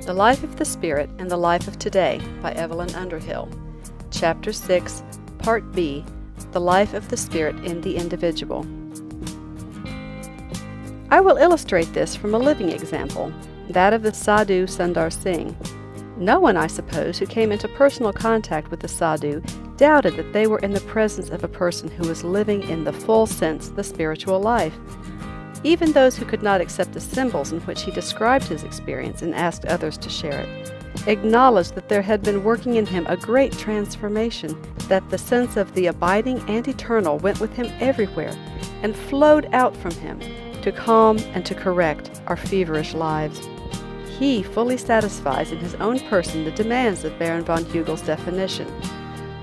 The Life of the Spirit and the Life of Today by Evelyn Underhill. Chapter 6, Part B, The Life of the Spirit in the Individual. I will illustrate this from a living example, that of the Sadhu Sundar Singh. No one, I suppose, who came into personal contact with the sadhu doubted that they were in the presence of a person who was living in the full sense the spiritual life. Even those who could not accept the symbols in which he described his experience and asked others to share it, acknowledged that there had been working in him a great transformation, that the sense of the abiding and eternal went with him everywhere and flowed out from him to calm and to correct our feverish lives. He fully satisfies in his own person the demands of Baron von Hugel's definition,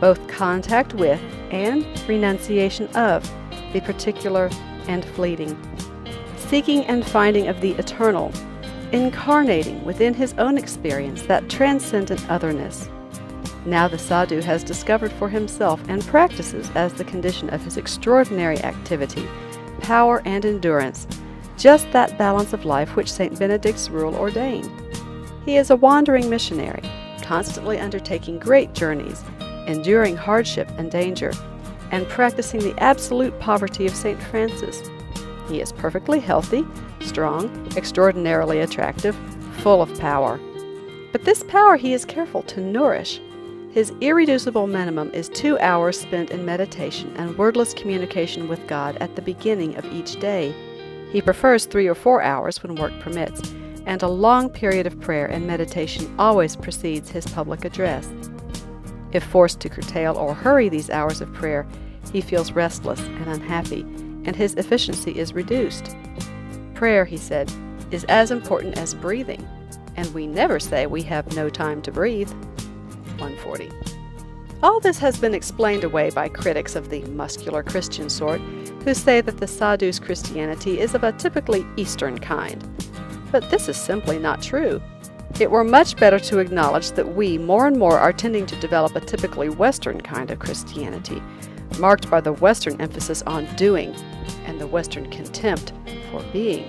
both contact with and renunciation of the particular and fleeting, seeking and finding of the eternal, incarnating within his own experience that transcendent otherness. Now the sadhu has discovered for himself and practices as the condition of his extraordinary activity, power and endurance, just that balance of life which St. Benedict's rule ordained. He is a wandering missionary, constantly undertaking great journeys, enduring hardship and danger, and practicing the absolute poverty of St. Francis. He is perfectly healthy, strong, extraordinarily attractive, full of power. But this power he is careful to nourish. His irreducible minimum is 2 hours spent in meditation and wordless communication with God at the beginning of each day. He prefers 3 or 4 hours when work permits, and a long period of prayer and meditation always precedes his public address. If forced to curtail or hurry these hours of prayer, he feels restless and unhappy, and his efficiency is reduced. Prayer, he said, is as important as breathing, and we never say we have no time to breathe. 140. All this has been explained away by critics of the muscular Christian sort, who say that the sadhu's Christianity is of a typically Eastern kind. But this is simply not true. It were much better to acknowledge that we more and more are tending to develop a typically Western kind of Christianity, marked by the Western emphasis on doing and the Western contempt for being,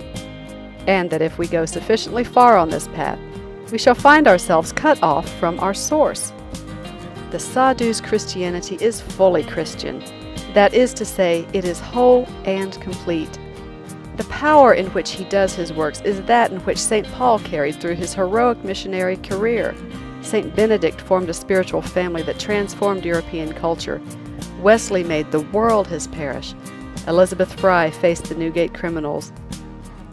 and that if we go sufficiently far on this path, we shall find ourselves cut off from our source. The sadhu's Christianity is fully Christian. That is to say, it is whole and complete. The power in which he does his works is that in which St. Paul carried through his heroic missionary career. St. Benedict formed a spiritual family that transformed European culture. Wesley made the world his parish. Elizabeth Fry faced the Newgate criminals.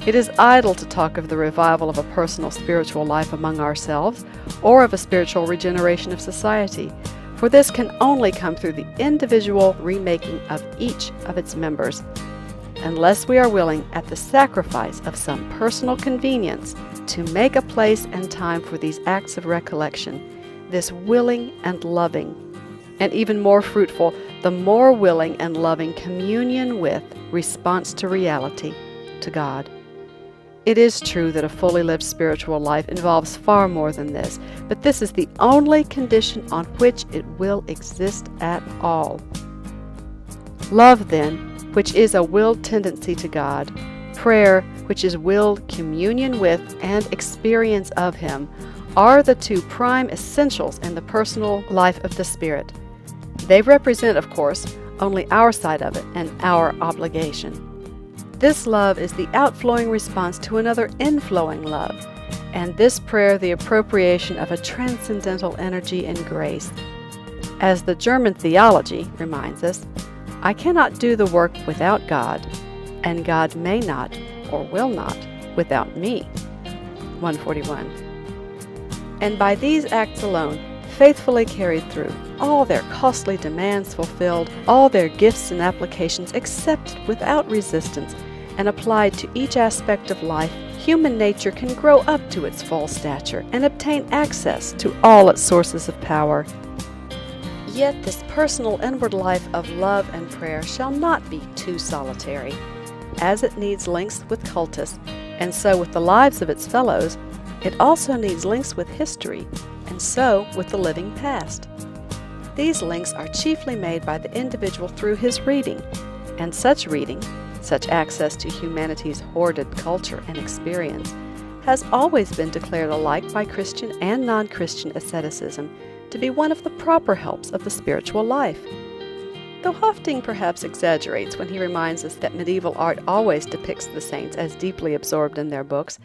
It is idle to talk of the revival of a personal spiritual life among ourselves, or of a spiritual regeneration of society, for this can only come through the individual remaking of each of its members, unless we are willing, at the sacrifice of some personal convenience, to make a place and time for these acts of recollection, this willing and loving, and even more fruitful, the more willing and loving communion with, response to reality, to God. It is true that a fully lived spiritual life involves far more than this, but this is the only condition on which it will exist at all. Love, then, which is a willed tendency to God, prayer, which is willed communion with and experience of Him, are the two prime essentials in the personal life of the Spirit. They represent, of course, only our side of it and our obligation. This love is the outflowing response to another inflowing love, and this prayer the appropriation of a transcendental energy and grace. As the German theology reminds us, I cannot do the work without God, and God may not or will not without me. 141. And by these acts alone, faithfully carried through, all their costly demands fulfilled, all their gifts and applications accepted without resistance, and applied to each aspect of life, human nature can grow up to its full stature and obtain access to all its sources of power. Yet this personal inward life of love and prayer shall not be too solitary. As it needs links with cultus, and so with the lives of its fellows, it also needs links with history, and so with the living past. These links are chiefly made by the individual through his reading, and such reading, such access to humanity's hoarded culture and experience, has always been declared alike by Christian and non-Christian asceticism to be one of the proper helps of the spiritual life. Though Hofting perhaps exaggerates when he reminds us that medieval art always depicts the saints as deeply absorbed in their books,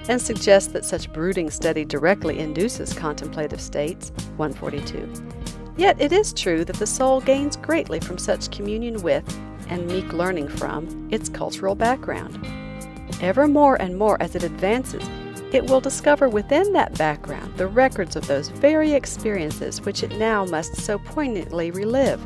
and suggests that such brooding study directly induces contemplative states, 142. Yet it is true that the soul gains greatly from such communion with, and meek learning from, its cultural background. Ever more and more as it advances, it will discover within that background the records of those very experiences which it now must so poignantly relive,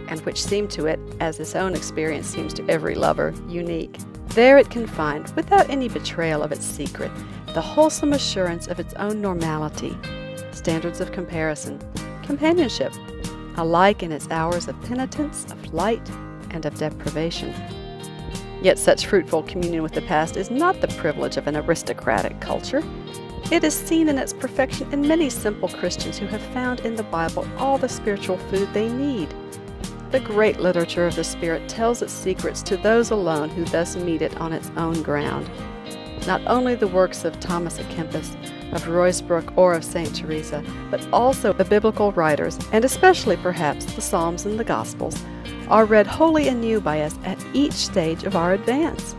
and which seem to it, as its own experience seems to every lover, unique. There it can find, without any betrayal of its secret, the wholesome assurance of its own normality, standards of comparison, companionship, alike in its hours of penitence, of light, and of deprivation. Yet such fruitful communion with the past is not the privilege of an aristocratic culture. It is seen in its perfection in many simple Christians who have found in the Bible all the spiritual food they need. The great literature of the Spirit tells its secrets to those alone who thus meet it on its own ground. Not only the works of Thomas à Kempis, of Ruysbroek, or of St. Teresa, but also the biblical writers, and especially perhaps the Psalms and the Gospels, are read wholly anew by us at each stage of our advance.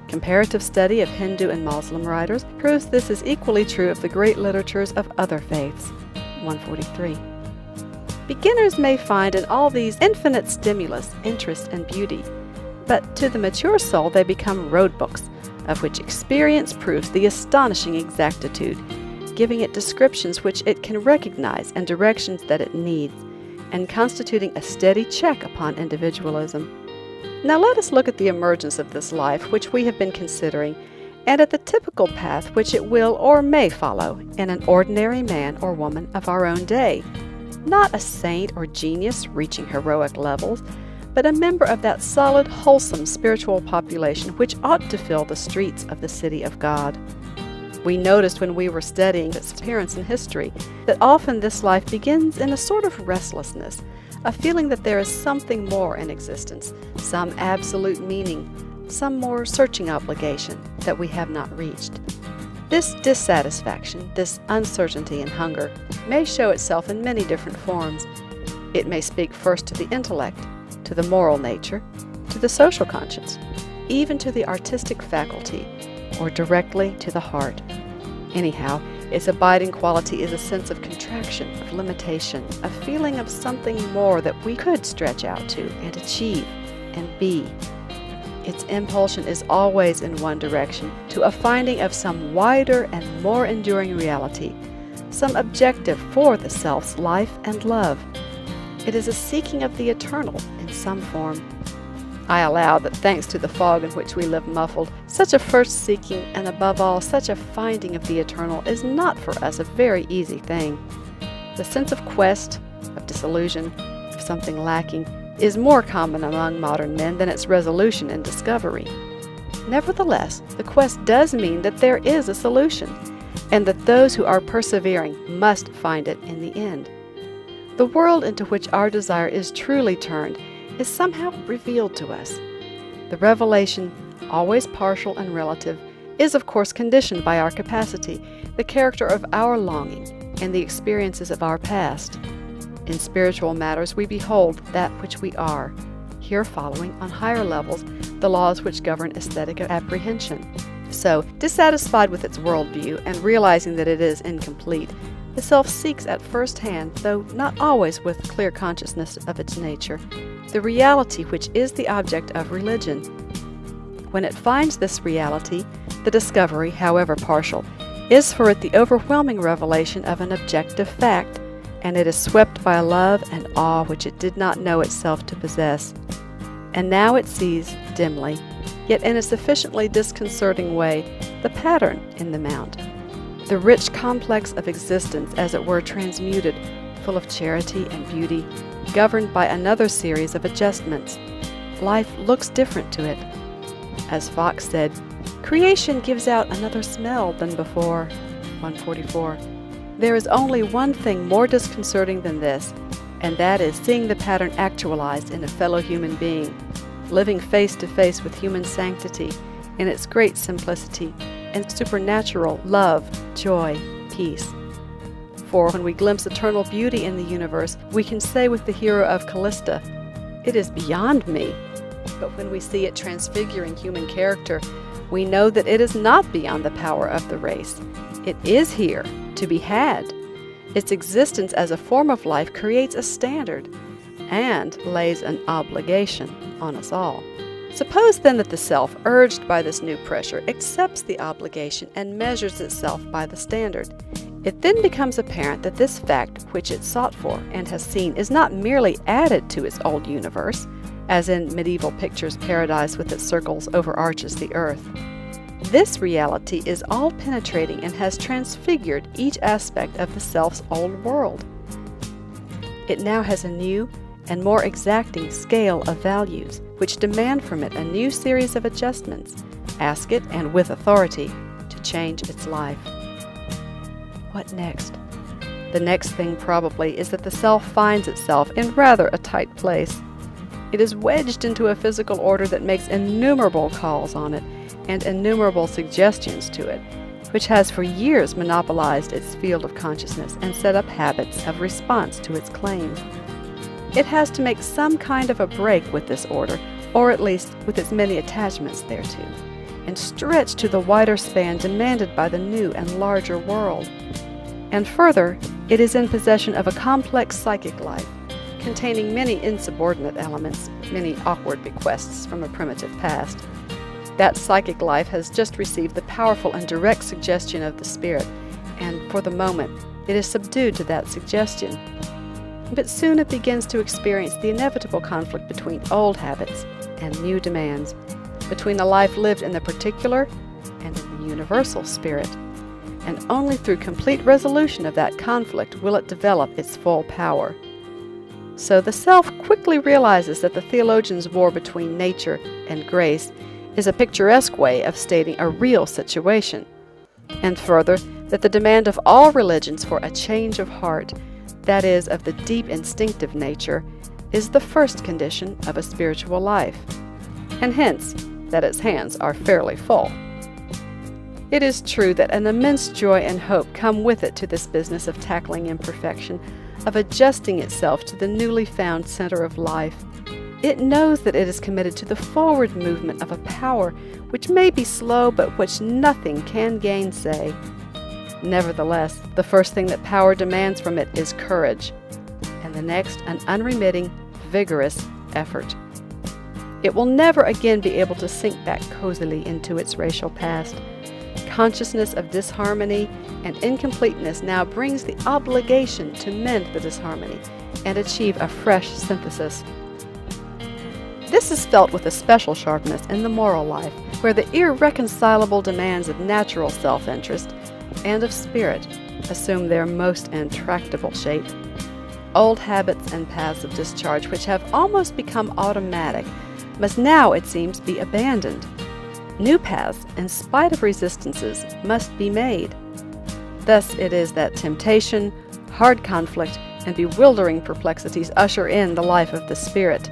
Comparative study of Hindu and Muslim writers proves this is equally true of the great literatures of other faiths. 143. Beginners may find in all these infinite stimulus, interest, and beauty, but to the mature soul they become road books, of which experience proves the astonishing exactitude, giving it descriptions which it can recognize and directions that it needs, and constituting a steady check upon individualism. Now let us look at the emergence of this life which we have been considering, and at the typical path which it will or may follow in an ordinary man or woman of our own day. Not a saint or genius reaching heroic levels, but a member of that solid, wholesome spiritual population which ought to fill the streets of the city of God. We noticed when we were studying its appearance in history that often this life begins in a sort of restlessness, a feeling that there is something more in existence, some absolute meaning, some more searching obligation that we have not reached. This dissatisfaction, this uncertainty and hunger, may show itself in many different forms. It may speak first to the intellect, to the moral nature, to the social conscience, even to the artistic faculty, or directly to the heart. Anyhow, its abiding quality is a sense of contraction, of limitation, a feeling of something more that we could stretch out to and achieve and be. Its impulsion is always in one direction, to a finding of some wider and more enduring reality, some objective for the self's life and love. It is a seeking of the eternal in some form. I allow that thanks to the fog in which we live muffled, such a first seeking, and above all, such a finding of the eternal is not for us a very easy thing. The sense of quest, of disillusion, of something lacking, is more common among modern men than its resolution and discovery. Nevertheless, the quest does mean that there is a solution, and that those who are persevering must find it in the end. The world into which our desire is truly turned is somehow revealed to us. The revelation, always partial and relative, is of course conditioned by our capacity, the character of our longing, and the experiences of our past. In spiritual matters we behold that which we are, here following, on higher levels, the laws which govern aesthetic apprehension. So, dissatisfied with its worldview and realizing that it is incomplete, the self seeks at first hand, though not always with clear consciousness of its nature, the reality which is the object of religion. When it finds this reality, the discovery, however partial, is for it the overwhelming revelation of an objective fact, and it is swept by a love and awe which it did not know itself to possess. And now it sees, dimly, yet in a sufficiently disconcerting way, the pattern in the mount, the rich complex of existence as it were transmuted, full of charity and beauty, governed by another series of adjustments. Life looks different to it. As Fox said, creation gives out another smell than before. 144. There is only one thing more disconcerting than this, and that is seeing the pattern actualized in a fellow human being, living face to face with human sanctity in its great simplicity, and supernatural love, joy, peace. For when we glimpse eternal beauty in the universe, we can say with the hero of Callista, "It is beyond me." But when we see it transfiguring human character, we know that it is not beyond the power of the race. It is here, to be had. Its existence as a form of life creates a standard and lays an obligation on us all. Suppose then that the self, urged by this new pressure, accepts the obligation and measures itself by the standard. It then becomes apparent that this fact which it sought for and has seen is not merely added to its old universe, as in medieval pictures paradise with its circles overarches the earth. This reality is all-penetrating and has transfigured each aspect of the self's old world. It now has a new and more exacting scale of values, which demand from it a new series of adjustments, ask it, and with authority, to change its life. What next? The next thing probably is that the self finds itself in rather a tight place. It is wedged into a physical order that makes innumerable calls on it and innumerable suggestions to it, which has for years monopolized its field of consciousness and set up habits of response to its claims. It has to make some kind of a break with this order, or at least with its many attachments thereto, and stretch to the wider span demanded by the new and larger world. And further, it is in possession of a complex psychic life, containing many insubordinate elements, many awkward bequests from a primitive past. That psychic life has just received the powerful and direct suggestion of the spirit, and for the moment, it is subdued to that suggestion. But soon it begins to experience the inevitable conflict between old habits and new demands, between a life lived in the particular and in the universal spirit. And only through complete resolution of that conflict will it develop its full power. So the self quickly realizes that the theologian's war between nature and grace is a picturesque way of stating a real situation, and further, that the demand of all religions for a change of heart, that is, of the deep instinctive nature, is the first condition of a spiritual life, and hence that its hands are fairly full. It is true that an immense joy and hope come with it to this business of tackling imperfection, of adjusting itself to the newly found center of life. It knows that it is committed to the forward movement of a power which may be slow but which nothing can gainsay. Nevertheless, the first thing that power demands from it is courage, and the next an unremitting, vigorous effort. It will never again be able to sink back cozily into its racial past. Consciousness of disharmony and incompleteness now brings the obligation to mend the disharmony and achieve a fresh synthesis. This is felt with a special sharpness in the moral life, where the irreconcilable demands of natural self-interest and of spirit assume their most intractable shape. Old habits and paths of discharge, which have almost become automatic, must now, it seems, be abandoned. New paths, in spite of resistances, must be made. Thus it is that temptation, hard conflict, and bewildering perplexities usher in the life of the spirit.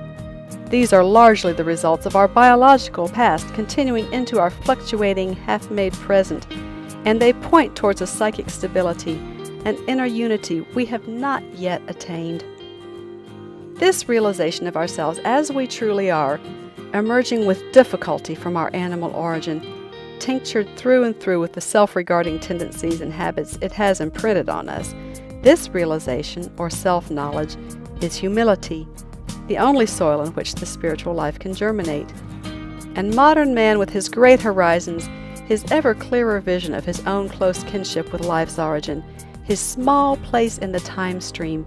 These are largely the results of our biological past continuing into our fluctuating, half-made present, and they point towards a psychic stability, an inner unity we have not yet attained. This realization of ourselves as we truly are, emerging with difficulty from our animal origin, tinctured through and through with the self-regarding tendencies and habits it has imprinted on us, this realization, or self-knowledge, is humility, the only soil in which the spiritual life can germinate. And modern man, with his great horizons, his ever clearer vision of his own close kinship with life's origin, his small place in the time stream,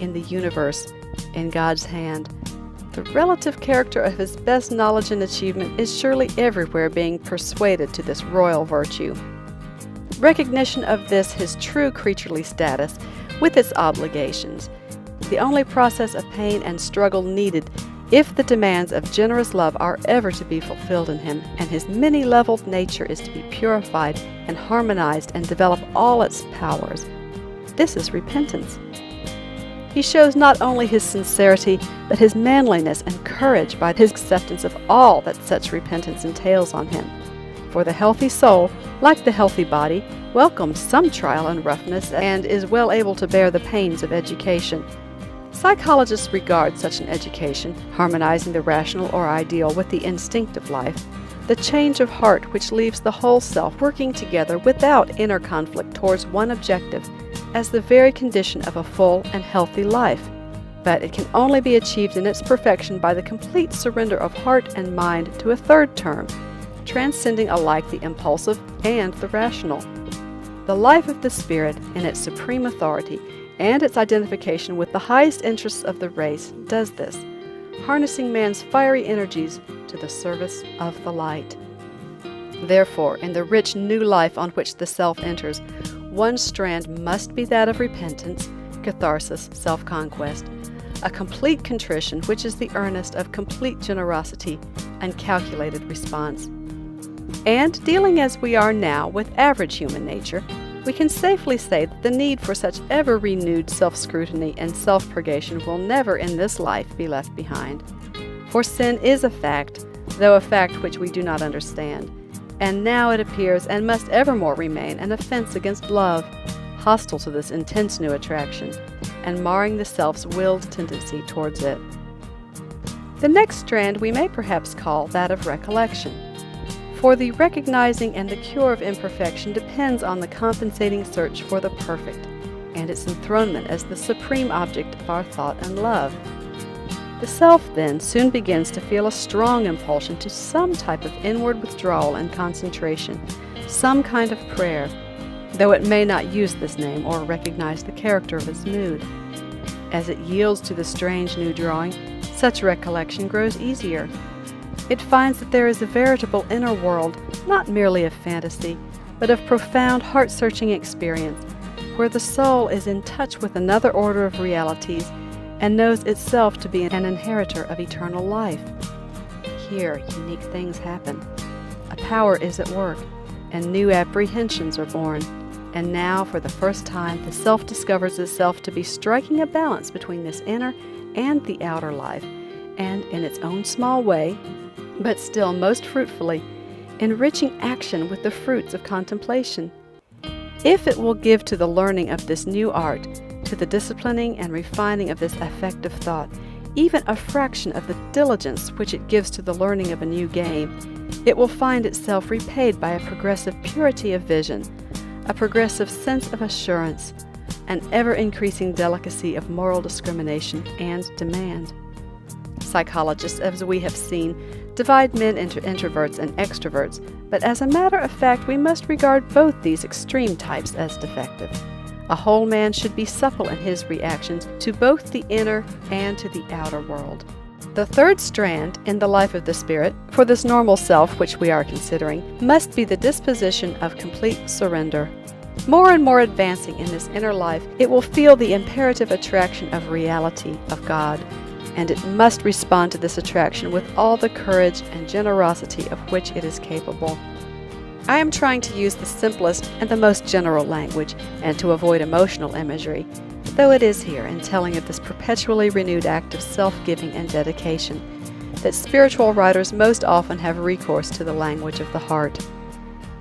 in the universe, in God's hand, the relative character of his best knowledge and achievement is surely everywhere being persuaded to this royal virtue. Recognition of this his true creaturely status, with its obligations, the only process of pain and struggle needed if the demands of generous love are ever to be fulfilled in him, and his many-leveled nature is to be purified and harmonized and develop all its powers. This is repentance. He shows not only his sincerity, but his manliness and courage by his acceptance of all that such repentance entails on him. For the healthy soul, like the healthy body, welcomes some trial and roughness and is well able to bear the pains of education. Psychologists regard such an education, harmonizing the rational or ideal with the instinctive life, the change of heart which leaves the whole self working together without inner conflict towards one objective, as the very condition of a full and healthy life. But it can only be achieved in its perfection by the complete surrender of heart and mind to a third term, transcending alike the impulsive and the rational. The life of the Spirit, in its supreme authority and its identification with the highest interests of the race, does this, harnessing man's fiery energies to the service of the light. Therefore, in the rich new life on which the self enters, one strand must be that of repentance, catharsis, self-conquest, a complete contrition which is the earnest of complete generosity and calculated response. And dealing as we are now with average human nature, we can safely say that the need for such ever-renewed self-scrutiny and self-purgation will never in this life be left behind. For sin is a fact, though a fact which we do not understand, and now it appears and must evermore remain an offense against love, hostile to this intense new attraction, and marring the self's willed tendency towards it. The next strand we may perhaps call that of recollection. For the recognizing and the cure of imperfection depends on the compensating search for the perfect, and its enthronement as the supreme object of our thought and love. The self, then, soon begins to feel a strong impulsion to some type of inward withdrawal and concentration, some kind of prayer, though it may not use this name or recognize the character of its mood. As it yields to the strange new drawing, such recollection grows easier. It finds that there is a veritable inner world, not merely of fantasy, but of profound heart-searching experience, where the soul is in touch with another order of realities and knows itself to be an inheritor of eternal life. Here, unique things happen. A power is at work, and new apprehensions are born. And now, for the first time, the self discovers itself to be striking a balance between this inner and the outer life, and in its own small way, but still most fruitfully, enriching action with the fruits of contemplation. If it will give to the learning of this new art, to the disciplining and refining of this affective thought, even a fraction of the diligence which it gives to the learning of a new game, it will find itself repaid by a progressive purity of vision, a progressive sense of assurance, an ever-increasing delicacy of moral discrimination and demand. Psychologists, as we have seen, divide men into introverts and extroverts, but as a matter of fact, we must regard both these extreme types as defective. A whole man should be supple in his reactions to both the inner and to the outer world. The third strand in the life of the Spirit, for this normal self which we are considering, must be the disposition of complete surrender. More and more advancing in this inner life, it will feel the imperative attraction of reality, of God, and it must respond to this attraction with all the courage and generosity of which it is capable. I am trying to use the simplest and the most general language, and to avoid emotional imagery, though it is here, in telling of this perpetually renewed act of self-giving and dedication, that spiritual writers most often have recourse to the language of the heart.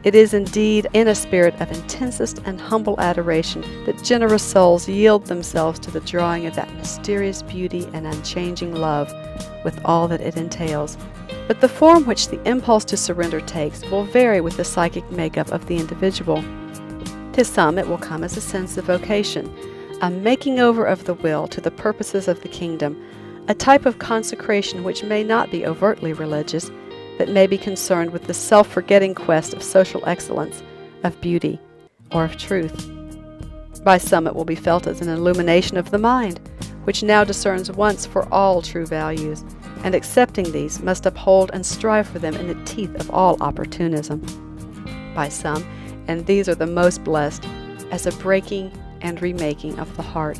It is indeed in a spirit of intensest and humble adoration that generous souls yield themselves to the drawing of that mysterious beauty and unchanging love, with all that it entails. But the form which the impulse to surrender takes will vary with the psychic makeup of the individual. To some it will come as a sense of vocation, a making over of the will to the purposes of the kingdom, a type of consecration which may not be overtly religious, but may be concerned with the self-forgetting quest of social excellence, of beauty, or of truth. By some it will be felt as an illumination of the mind, which now discerns once for all true values, and accepting these must uphold and strive for them in the teeth of all opportunism. By some, and these are the most blessed, as a breaking and remaking of the heart.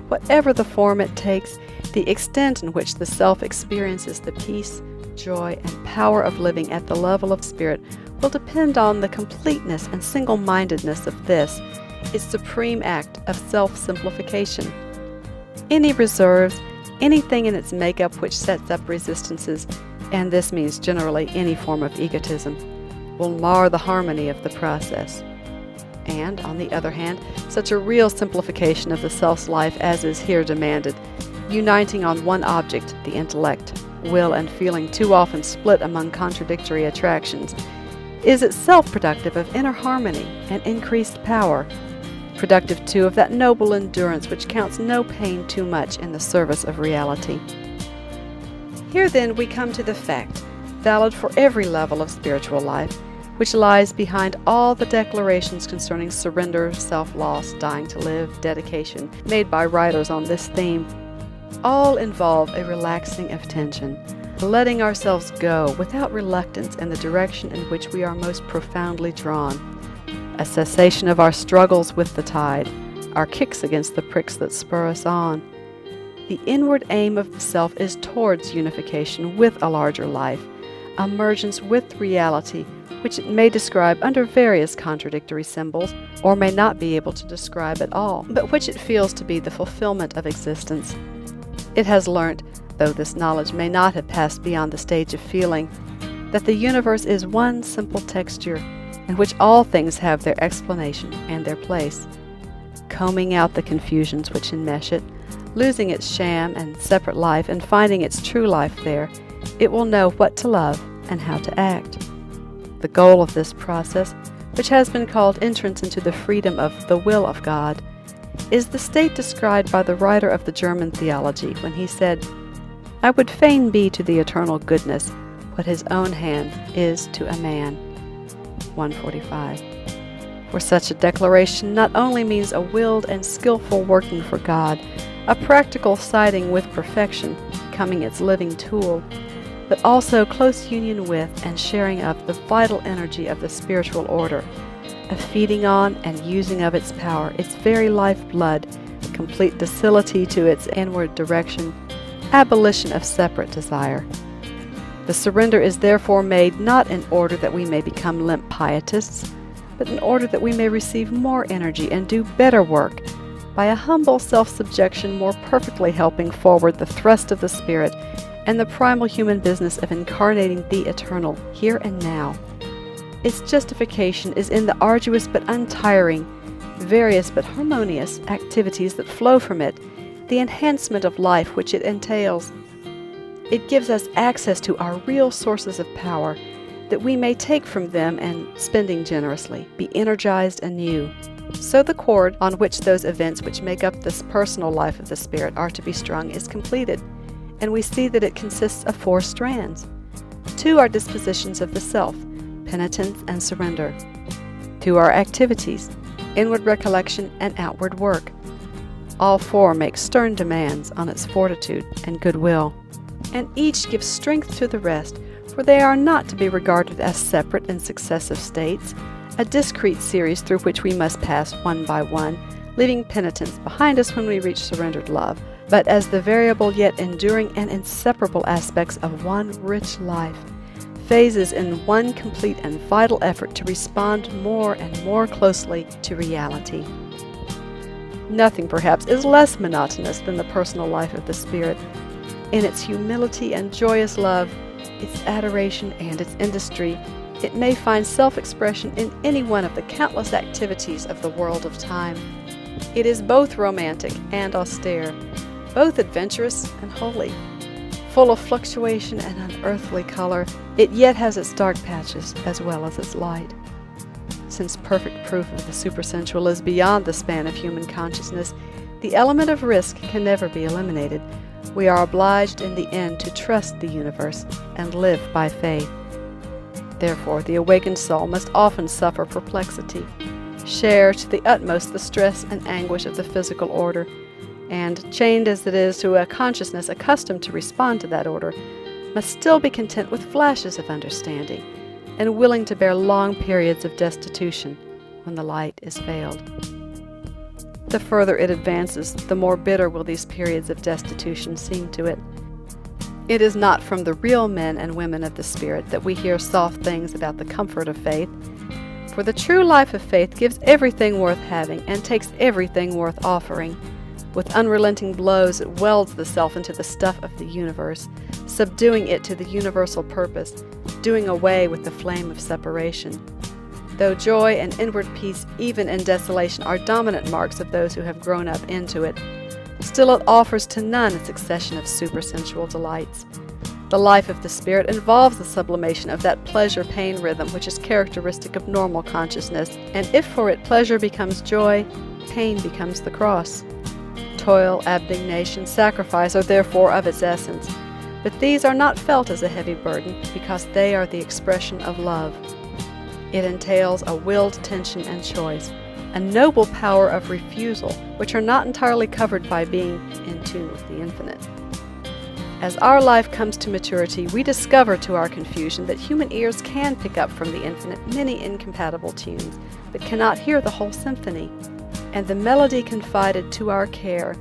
Whatever the form it takes, the extent in which the self experiences the peace, joy, and power of living at the level of spirit will depend on the completeness and single-mindedness of this, its supreme act of self-simplification. Any reserves, anything in its makeup which sets up resistances, and this means generally any form of egotism, will mar the harmony of the process. And, on the other hand, such a real simplification of the self's life as is here demanded, uniting on one object, the intellect, will, and feeling too often split among contradictory attractions, is itself productive of inner harmony and increased power, productive too of that noble endurance which counts no pain too much in the service of reality. Here then we come to the fact, valid for every level of spiritual life, which lies behind all the declarations concerning surrender, self-loss, dying to live, dedication, made by writers on this theme. All involve a relaxing of tension, letting ourselves go without reluctance in the direction in which we are most profoundly drawn, a cessation of our struggles with the tide, our kicks against the pricks that spur us on. The inward aim of the self is towards unification with a larger life, emergence with reality, which it may describe under various contradictory symbols, or may not be able to describe at all, but which it feels to be the fulfillment of existence. It has learnt, though this knowledge may not have passed beyond the stage of feeling, that the universe is one simple texture in which all things have their explanation and their place. Combing out the confusions which enmesh it, losing its sham and separate life and finding its true life there, it will know what to love and how to act. The goal of this process, which has been called entrance into the freedom of the will of God, is the state described by the writer of the German theology when he said, "I would fain be to the eternal goodness what his own hand is to a man." 145. For such a declaration not only means a willed and skillful working for God, a practical siding with perfection, becoming its living tool, but also close union with and sharing of the vital energy of the spiritual order, a feeding on and using of its power, its very lifeblood, complete docility to its inward direction, abolition of separate desire. The surrender is therefore made not in order that we may become limp pietists, but in order that we may receive more energy and do better work, by a humble self-subjection more perfectly helping forward the thrust of the Spirit and the primal human business of incarnating the eternal here and now. Its justification is in the arduous but untiring, various but harmonious activities that flow from it, the enhancement of life which it entails. It gives us access to our real sources of power, that we may take from them and, spending generously, be energized anew. So the cord on which those events which make up this personal life of the Spirit are to be strung is completed, and we see that it consists of 4 strands. 2 are dispositions of the self, penitence and surrender. 2 are activities, inward recollection and outward work. All 4 make stern demands on its fortitude and goodwill, and each gives strength to the rest, for they are not to be regarded as separate and successive states, a discrete series through which we must pass one by one, leaving penitence behind us when we reach surrendered love, but as the variable yet enduring and inseparable aspects of one rich life, phases in one complete and vital effort to respond more and more closely to reality. Nothing, perhaps, is less monotonous than the personal life of the Spirit. In its humility and joyous love, its adoration and its industry, it may find self-expression in any one of the countless activities of the world of time. It is both romantic and austere, both adventurous and holy. Full of fluctuation and unearthly color, it yet has its dark patches as well as its light. Since perfect proof of the supersensual is beyond the span of human consciousness, the element of risk can never be eliminated. We are obliged in the end to trust the universe and live by faith. Therefore, the awakened soul must often suffer perplexity, share to the utmost the stress and anguish of the physical order, and, chained as it is to a consciousness accustomed to respond to that order, must still be content with flashes of understanding, and willing to bear long periods of destitution when the light is failed. The further it advances, the more bitter will these periods of destitution seem to it. It is not from the real men and women of the Spirit that we hear soft things about the comfort of faith, for the true life of faith gives everything worth having and takes everything worth offering. With unrelenting blows, it welds the self into the stuff of the universe, subduing it to the universal purpose, doing away with the flame of separation. Though joy and inward peace, even in desolation, are dominant marks of those who have grown up into it, still it offers to none a succession of supersensual delights. The life of the Spirit involves the sublimation of that pleasure-pain rhythm which is characteristic of normal consciousness, and if for it pleasure becomes joy, pain becomes the cross. Toil, abnegation, sacrifice are therefore of its essence, but these are not felt as a heavy burden because they are the expression of love. It entails a willed tension and choice, a noble power of refusal, which are not entirely covered by being in tune with the infinite. As our life comes to maturity, we discover to our confusion that human ears can pick up from the infinite many incompatible tunes, but cannot hear the whole symphony. And the melody confided to our care,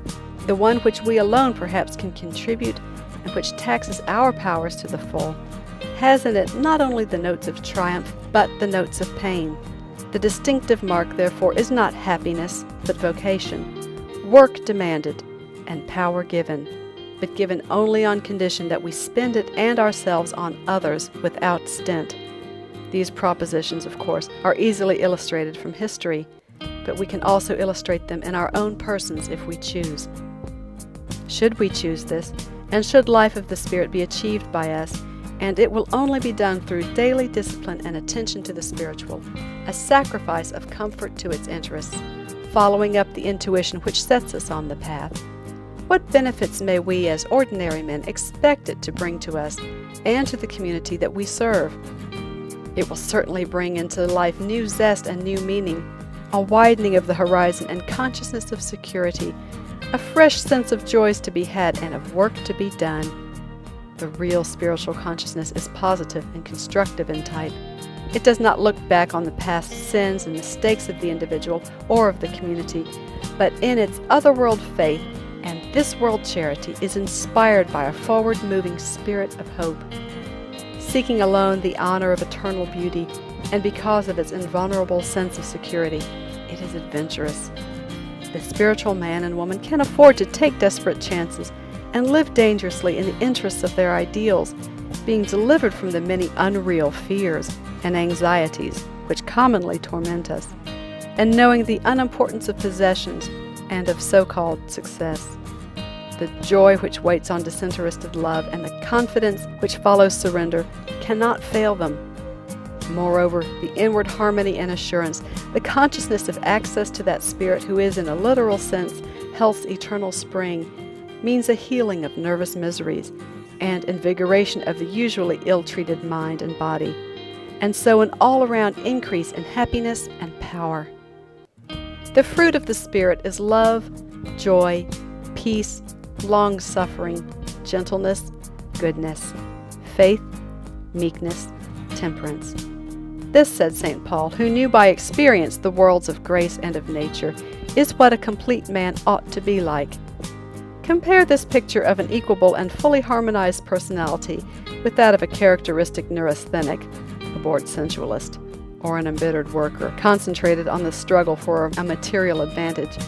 the one which we alone perhaps can contribute and which taxes our powers to the full, has in it not only the notes of triumph, but the notes of pain. The distinctive mark, therefore, is not happiness, but vocation, work demanded, and power given, but given only on condition that we spend it and ourselves on others without stint. These propositions, of course, are easily illustrated from history, but we can also illustrate them in our own persons if we choose. Should we choose this, and should life of the Spirit be achieved by us, and it will only be done through daily discipline and attention to the spiritual, a sacrifice of comfort to its interests, following up the intuition which sets us on the path. What benefits may we as ordinary men expect it to bring to us and to the community that we serve? It will certainly bring into life new zest and new meaning, a widening of the horizon and consciousness of security, a fresh sense of joys to be had and of work to be done. The real spiritual consciousness is positive and constructive in type. It does not look back on the past sins and mistakes of the individual or of the community, but in its otherworld faith and this world charity is inspired by a forward-moving spirit of hope. Seeking alone the honor of eternal beauty, and because of its invulnerable sense of security, it is adventurous. The spiritual man and woman can afford to take desperate chances and live dangerously in the interests of their ideals, being delivered from the many unreal fears and anxieties which commonly torment us, and knowing the unimportance of possessions and of so-called success. The joy which waits on disinterested love and the confidence which follows surrender cannot fail them. Moreover, the inward harmony and assurance, the consciousness of access to that Spirit who is, in a literal sense, health's eternal spring, means a healing of nervous miseries and invigoration of the usually ill-treated mind and body, and so an all-around increase in happiness and power. The fruit of the Spirit is love, joy, peace, long-suffering, gentleness, goodness, faith, meekness, temperance. This, said St. Paul, who knew by experience the worlds of grace and of nature, is what a complete man ought to be like. Compare this picture of an equable and fully harmonized personality with that of a characteristic neurasthenic, a bored sensualist, or an embittered worker, concentrated on the struggle for a material advantage,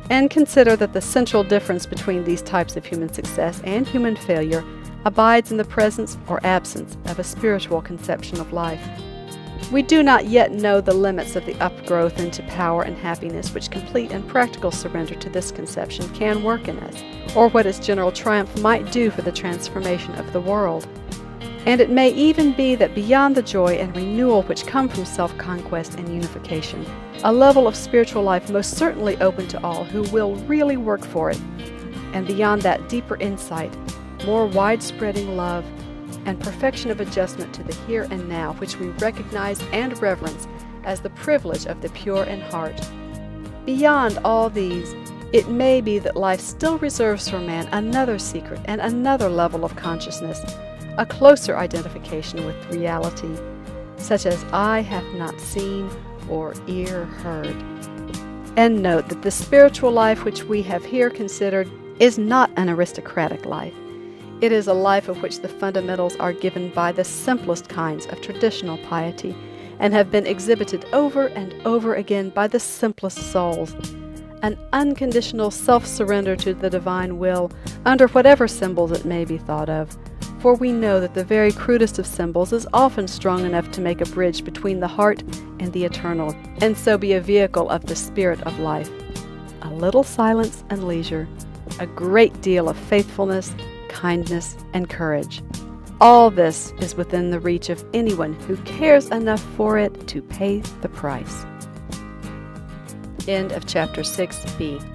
and consider that the central difference between these types of human success and human failure abides in the presence or absence of a spiritual conception of life. We do not yet know the limits of the upgrowth into power and happiness which complete and practical surrender to this conception can work in us, or what its general triumph might do for the transformation of the world. And it may even be that beyond the joy and renewal which come from self-conquest and unification, a level of spiritual life most certainly open to all who will really work for it, and beyond that deeper insight, more widespreading love, and perfection of adjustment to the here and now which we recognize and reverence as the privilege of the pure in heart. Beyond all these, it may be that life still reserves for man another secret and another level of consciousness, a closer identification with reality, such as eye hath not seen or ear heard. And note that the spiritual life which we have here considered is not an aristocratic life. It is a life of which the fundamentals are given by the simplest kinds of traditional piety and have been exhibited over and over again by the simplest souls. An unconditional self-surrender to the divine will under whatever symbols it may be thought of, for we know that the very crudest of symbols is often strong enough to make a bridge between the heart and the eternal, and so be a vehicle of the spirit of life. A little silence and leisure, a great deal of faithfulness, kindness, and courage. All this is within the reach of anyone who cares enough for it to pay the price. End of chapter 6b.